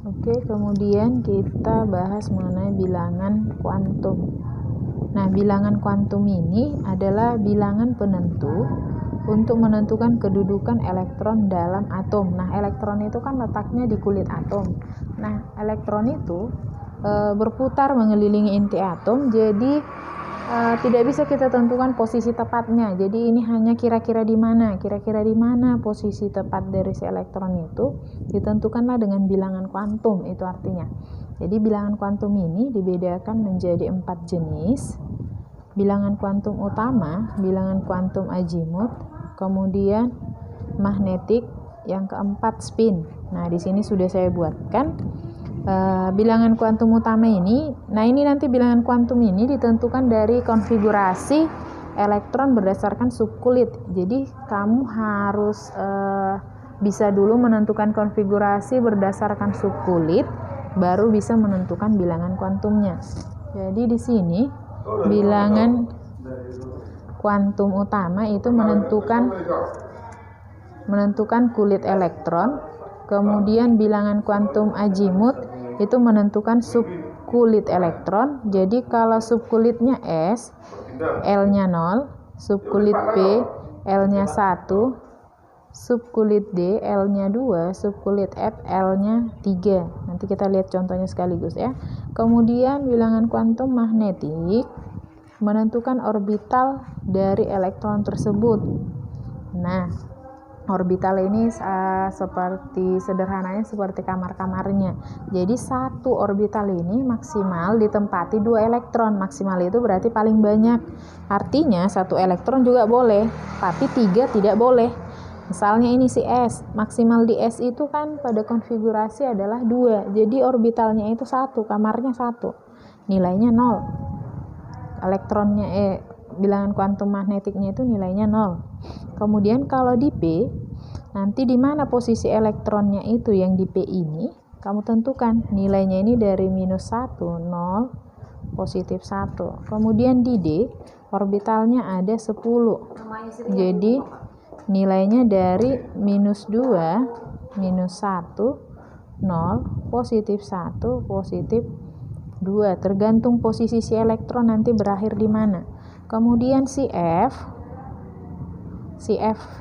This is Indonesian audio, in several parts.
Oke, kemudian kita bahas mengenai bilangan kuantum. Nah, bilangan kuantum ini adalah bilangan penentu untuk menentukan kedudukan elektron dalam atom. Nah, elektron itu kan letaknya di kulit atom. Nah, elektron itu berputar mengelilingi inti atom, jadi tidak bisa kita tentukan posisi tepatnya. Jadi ini hanya kira-kira di mana posisi tepat dari si elektron itu ditentukanlah dengan bilangan kuantum, itu artinya. Jadi bilangan kuantum ini dibedakan menjadi 4 jenis. Bilangan kuantum utama, bilangan kuantum azimut, kemudian magnetik, yang keempat spin. Nah, di sini sudah saya buatkan bilangan kuantum utama ini. Nah, ini nanti bilangan kuantum ini ditentukan dari konfigurasi elektron berdasarkan subkulit. Jadi kamu harus bisa dulu menentukan konfigurasi berdasarkan subkulit, baru bisa menentukan bilangan kuantumnya. Jadi di sini bilangan kuantum utama itu menentukan kulit elektron. Kemudian bilangan kuantum azimut itu menentukan subkulit elektron. Jadi kalau subkulitnya S, L-nya 0, subkulit P, L-nya 1, subkulit D, L-nya 2, subkulit F, L-nya 3. Nanti kita lihat contohnya sekaligus ya. Kemudian bilangan kuantum magnetik menentukan orbital dari elektron tersebut. Nah, orbital ini seperti sederhananya seperti kamar-kamarnya. Jadi satu orbital ini maksimal ditempati 2 elektron. Maksimal itu berarti paling banyak. Artinya satu elektron juga boleh, tapi 3 tidak boleh. Misalnya ini si S, maksimal di S itu kan pada konfigurasi adalah 2. Jadi orbitalnya itu 1, kamarnya 1. Nilainya 0. Elektronnya bilangan kuantum magnetiknya itu nilainya 0. Kemudian kalau di P, nanti di mana posisi elektronnya itu yang di P ini, kamu tentukan nilainya ini dari -1, 0, positif 1. Kemudian di D, orbitalnya ada 10. Jadi nilainya dari -2, -1, 0, positif 1, positif 2, tergantung posisi si elektron nanti berakhir di mana. Kemudian si F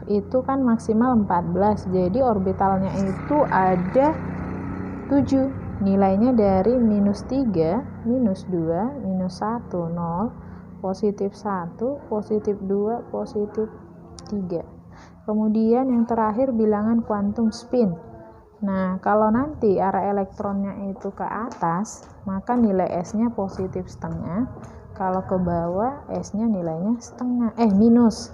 itu kan maksimal 14, jadi orbitalnya itu ada 7. Nilainya dari -3, -2, -1, 0, positif 1, positif 2, positif 3. Kemudian yang terakhir bilangan kuantum spin. Nah, kalau nanti arah elektronnya itu ke atas, maka nilai S-nya positif setengah. Kalau ke bawah, S-nya nilainya minus.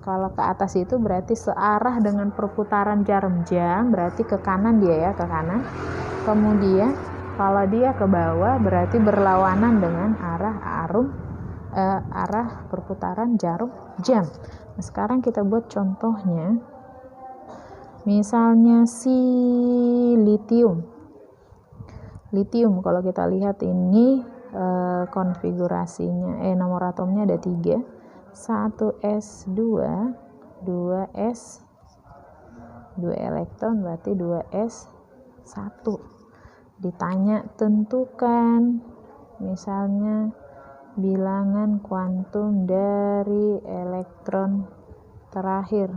Kalau ke atas itu berarti searah dengan perputaran jarum jam, berarti ke kanan dia ya, ke kanan. Kemudian kalau dia ke bawah berarti berlawanan dengan arah perputaran jarum jam. Nah, sekarang kita buat contohnya. Misalnya si litium. Kalau kita lihat ini konfigurasinya, nomor atomnya ada 3. 1s2, 2s, 2 elektron berarti 2s1. Ditanya tentukan misalnya bilangan kuantum dari elektron terakhir.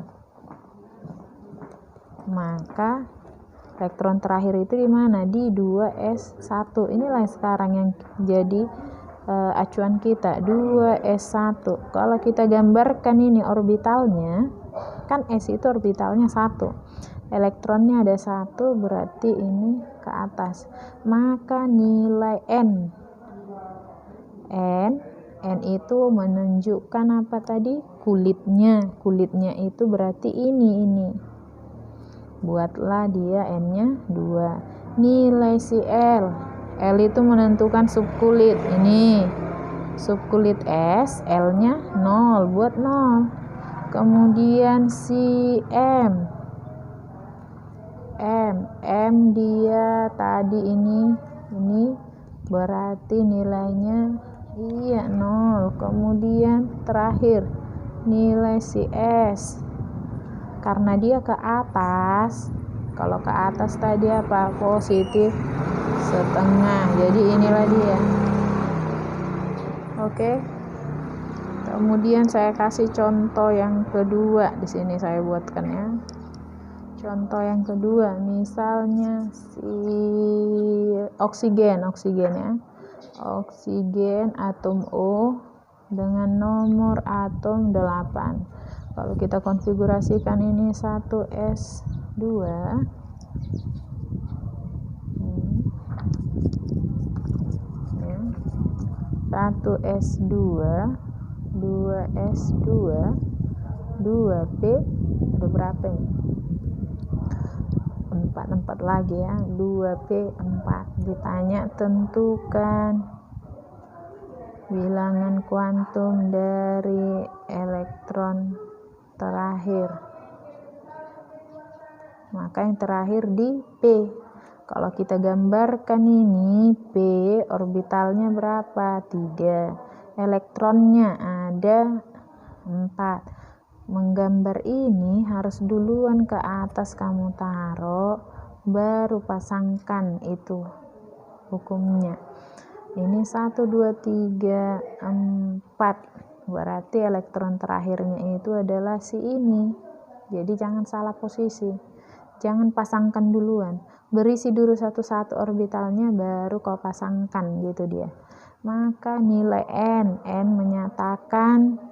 Maka elektron terakhir itu di mana? Di 2s1. Inilah sekarang yang jadi acuan kita, 2s1. Kalau kita gambarkan ini orbitalnya, kan S itu orbitalnya 1. Elektronnya ada 1, berarti ini ke atas. Maka nilai N itu menunjukkan apa tadi? Kulitnya itu berarti ini. Buatlah dia N-nya 2. Nilai si L itu menentukan subkulit. Ini subkulit S, L-nya 0, buat 0. Kemudian si M dia tadi ini berarti nilainya 0. Kemudian terakhir nilai si S, karena dia ke atas, Kalau ke atas tadi apa? Positif setengah. Jadi inilah dia. Oke. Kemudian saya kasih contoh yang kedua di sini saya buatkan ya. Contoh yang kedua, misalnya si oksigen ya. Oksigen atom O dengan nomor atom 8. Kalau kita konfigurasikan ini 1s2 1s2 2s2 2p ada berapa nih? 4 lagi ya, 2p4. Ditanya tentukan bilangan kuantum dari elektron terakhir, maka yang terakhir di P. Kalau kita gambarkan ini, P orbitalnya berapa? 3, elektronnya ada 4. Menggambar ini harus duluan ke atas kamu taruh, baru pasangkan itu hukumnya. Ini 1, 2, 3, 4, berarti elektron terakhirnya itu adalah si ini. Jadi jangan salah posisi, jangan pasangkan duluan, berisi dulu satu-satu orbitalnya baru kau pasangkan gitu dia. Maka nilai N menyatakan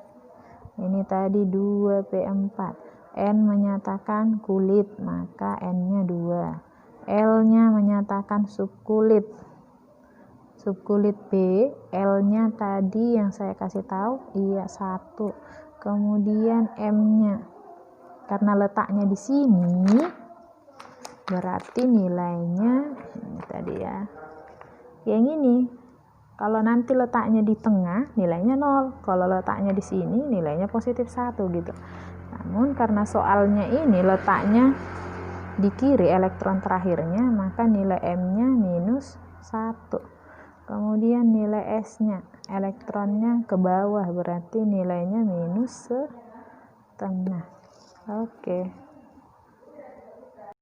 ini tadi 2p4, N menyatakan kulit, maka N-nya 2, L-nya menyatakan subkulit P, L-nya tadi yang saya kasih tahu, iya 1. Kemudian M-nya, karena letaknya di sini, berarti nilainya ini tadi ya. Yang ini, kalau nanti letaknya di tengah, nilainya 0. Kalau letaknya di sini, nilainya positif 1 gitu. Namun karena soalnya ini letaknya di kiri elektron terakhirnya, maka nilai M-nya minus 1. Kemudian nilai S-nya, elektronnya ke bawah, berarti nilainya minus setengah. Oke.